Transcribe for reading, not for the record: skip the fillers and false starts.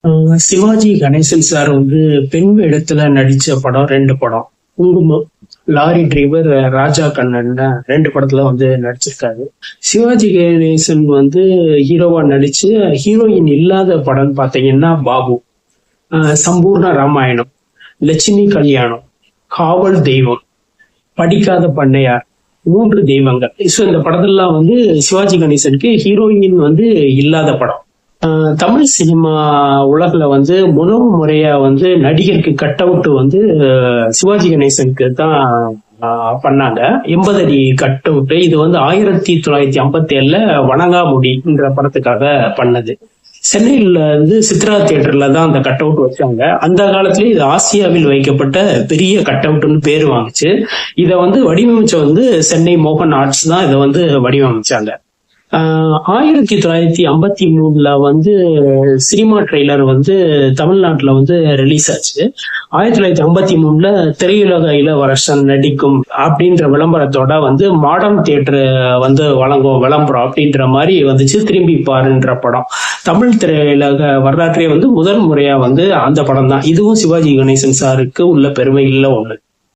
Sivaji Ganesan sir வந்து பெண் வேடத்துல நடிச்ச படம் 2 படம். குங்குமம், லாரி டிரைவர், ராஜா கண்ணன் 2 படத்துல வந்து நடிச்சிருக்காரு. சிவாஜி கணேசன் வந்து ஹீரோவா நடிச்சு ஹீரோயின் இல்லாத படம் பாத்தீங்கன்னா பாபு, சம்பூர்ண ராமாயணம், லட்சுமி கல்யாணம், காவல் தெய்வம், படிக்காத பண்ணையார், 3 தெய்வங்கள். இந்த படத்தெல்லாம் வந்து சிவாஜி கணேசனுக்கு ஹீரோயின் வந்து இல்லாத படம். தமிழ் சினிமா உலகில் வந்து முதல் முறையா வந்து நடிகருக்கு கட் அவுட் வந்து சிவாஜி கணேசனுக்கு தான் பண்ணாங்க. 80 அடி கட் அவுட். இது வந்து 1957 வணங்காமுடின்ற படத்துக்காக பண்ணது. சென்னையில இருந்து சித்ரா தியேட்டர்ல தான் அந்த கட் அவுட் வச்சாங்க. அந்த காலத்திலேயே இது ஆசியாவில் வைக்கப்பட்ட பெரிய கட் அவுட்னு பேர் வாங்குச்சு. இதை வந்து வடிவமைச்ச வந்து சென்னை மோகன் ஆர்ட்ஸ் தான் இதை வந்து வடிவமைச்சாங்க. 1953 வந்து சினிமா ட்ரெய்லர் வந்து தமிழ்நாட்டுல வந்து ரிலீஸ் ஆச்சு. 1953 திரையுலக இளவரசன் நடிக்கும் அப்படின்ற விளம்பரத்தோட வந்து மாடர்ன் தியேட்டர் வந்து வழங்கும் விளம்பரம் அப்படின்ற மாதிரி வந்துச்சு திரும்பி பாருன்ற படம். தமிழ் திரையுலக வரலாற்றே வந்து முதல் முறையா வந்து அந்த படம் தான். இதுவும் சிவாஜி கணேசன் சாருக்கு உள்ள பெருமைகள்ல ஒண்ணு.